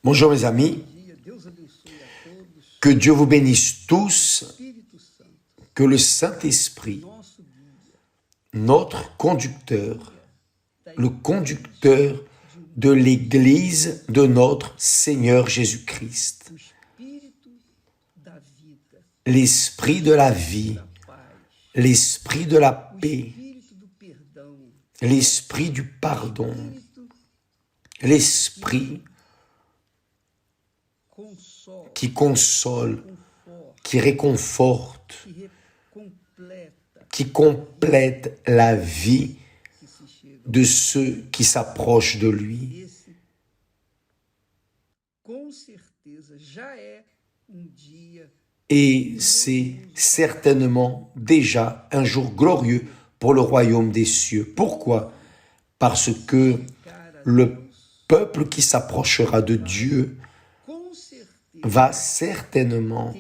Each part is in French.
Bonjour mes amis, que Dieu vous bénisse tous, que le Saint-Esprit, notre conducteur, le conducteur de l'Église de notre Seigneur Jésus-Christ, l'Esprit de la vie, l'Esprit de la paix, l'Esprit du pardon, l'Esprit qui console, qui réconforte, qui complète la vie de ceux qui s'approchent de lui. Et c'est certainement déjà un jour glorieux pour le royaume des cieux. Pourquoi? Parce que le peuple qui s'approchera de Dieu va certainement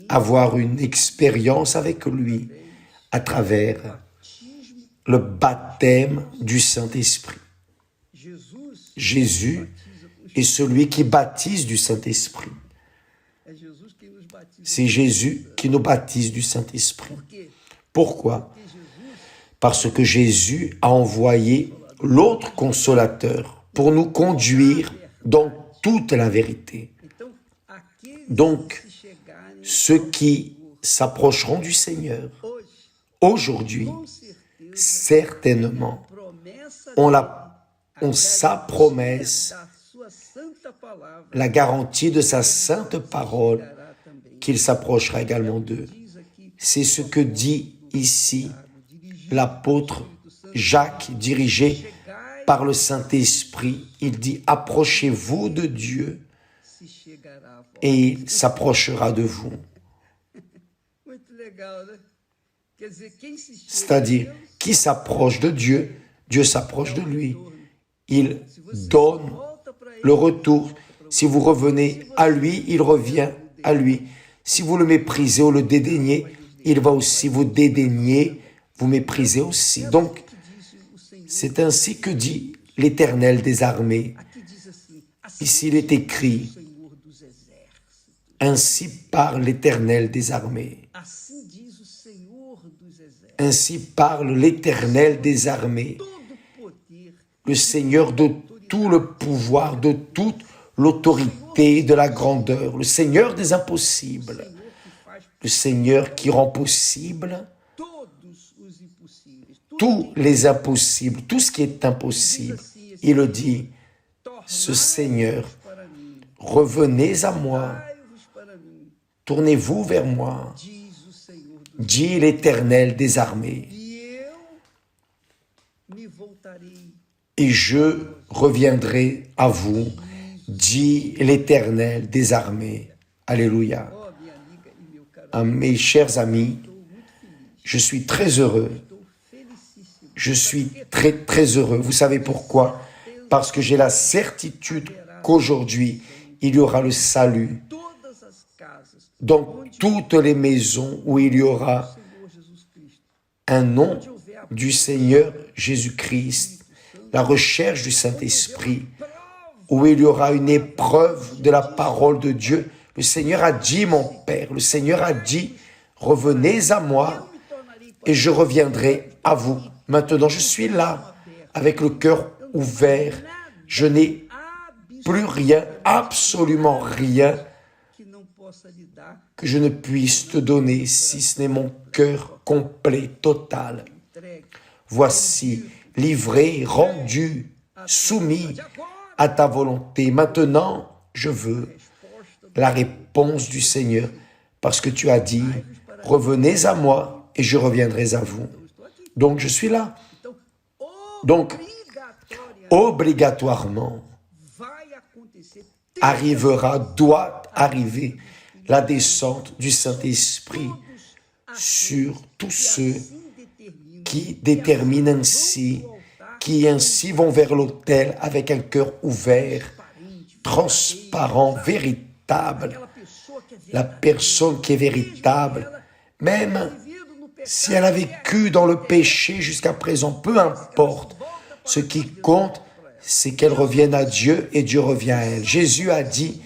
avoir une expérience avec lui à travers le baptême du Saint-Esprit. Jésus est celui qui baptise du Saint-Esprit. C'est Jésus qui nous baptise du Saint-Esprit. Pourquoi? Parce que Jésus a envoyé l'autre consolateur pour nous conduire dans toute la vérité. Donc, ceux qui s'approcheront du Seigneur aujourd'hui, certainement, ont sa promesse, la garantie de sa sainte parole, qu'il s'approchera également d'eux. C'est ce que dit ici l'apôtre Jacques, dirigé par le Saint-Esprit. Il dit « Approchez-vous de Dieu et il s'approchera de vous. » C'est-à-dire, qui s'approche de Dieu, Dieu s'approche de lui. Il donne le retour. Si vous revenez à lui, il revient à lui. Si vous le méprisez ou le dédaignez, il va aussi vous dédaigner, vous mépriser aussi. Donc, c'est ainsi que dit l'Éternel des armées. Ici, il est écrit, ainsi parle l'Éternel des armées. Ainsi parle l'Éternel des armées, le Seigneur de tout le pouvoir, de toute l'autorité, de la grandeur, le Seigneur des impossibles, le Seigneur qui rend possible tous les impossibles, tout ce qui est impossible. Il le dit, ce Seigneur, revenez à moi, tournez-vous vers moi, dit l'Éternel des armées, et je reviendrai à vous, dit l'Éternel des armées. Alléluia. Mes chers amis, je suis très heureux. Je suis très, très heureux. Vous savez pourquoi? Parce que j'ai la certitude qu'aujourd'hui, il y aura le salut dans toutes les maisons où il y aura un nom du Seigneur Jésus-Christ, la recherche du Saint-Esprit, où il y aura une épreuve de la parole de Dieu. Le Seigneur a dit, mon Père, le Seigneur a dit, revenez à moi et je reviendrai à vous. Maintenant, je suis là, avec le cœur ouvert. Je n'ai plus rien, absolument rien, que je ne puisse te donner, si ce n'est mon cœur complet, total. Voici, livré, rendu, soumis à ta volonté. Maintenant, je veux la réponse du Seigneur, parce que tu as dit, revenez à moi et je reviendrai à vous. Donc, je suis là. Donc, obligatoirement, doit arriver la descente du Saint-Esprit sur tous ceux qui déterminent ainsi, qui ainsi vont vers l'autel avec un cœur ouvert, transparent, véritable. La personne qui est véritable, même si elle a vécu dans le péché jusqu'à présent, peu importe, ce qui compte, c'est qu'elle revienne à Dieu et Dieu revient à elle. Jésus a dit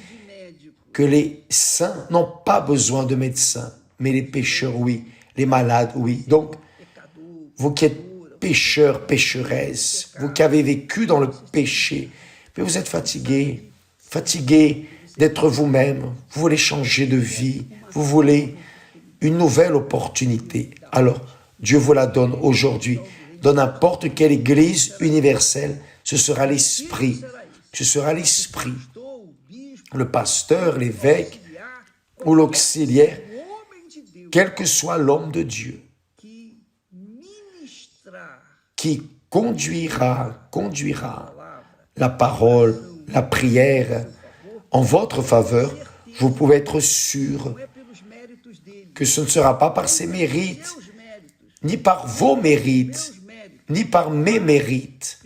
que les saints n'ont pas besoin de médecins, mais les pécheurs, oui, les malades, oui. Donc, vous qui êtes pécheurs, pécheresses, vous qui avez vécu dans le péché, mais vous êtes fatigués, fatigués d'être vous-même, vous voulez changer de vie, vous voulez une nouvelle opportunité. Alors, Dieu vous la donne aujourd'hui. Dans n'importe quelle église universelle, ce sera l'esprit. Ce sera l'esprit. Le pasteur, l'évêque ou l'auxiliaire, quel que soit l'homme de Dieu, qui conduira la parole, la prière en votre faveur, vous pouvez être sûr que ce ne sera pas par ses mérites, ni par vos mérites, ni par mes mérites,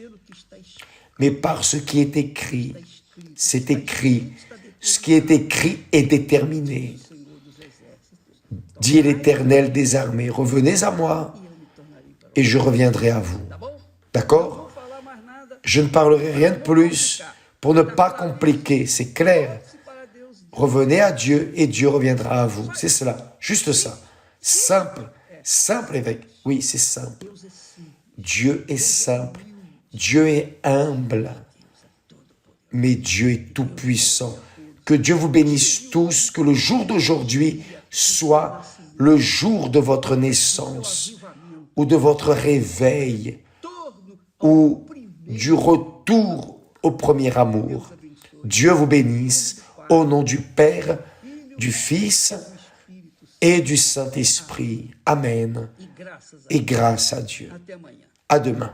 mais par ce qui est écrit. C'est écrit. Ce qui est écrit est déterminé. Dit l'Éternel des armées, revenez à moi et je reviendrai à vous. D'accord? Je ne parlerai rien de plus pour ne pas compliquer, c'est clair. Revenez à Dieu et Dieu reviendra à vous. C'est cela, juste ça. Simple, simple évêque. Oui, c'est simple. Dieu est simple, Dieu est humble, mais Dieu est tout-puissant. Que Dieu vous bénisse tous, que le jour d'aujourd'hui soit le jour de votre naissance, ou de votre réveil, ou du retour au premier amour. Dieu vous bénisse au nom du Père, du Fils et du Saint-Esprit. Amen. Et grâce à Dieu. À demain.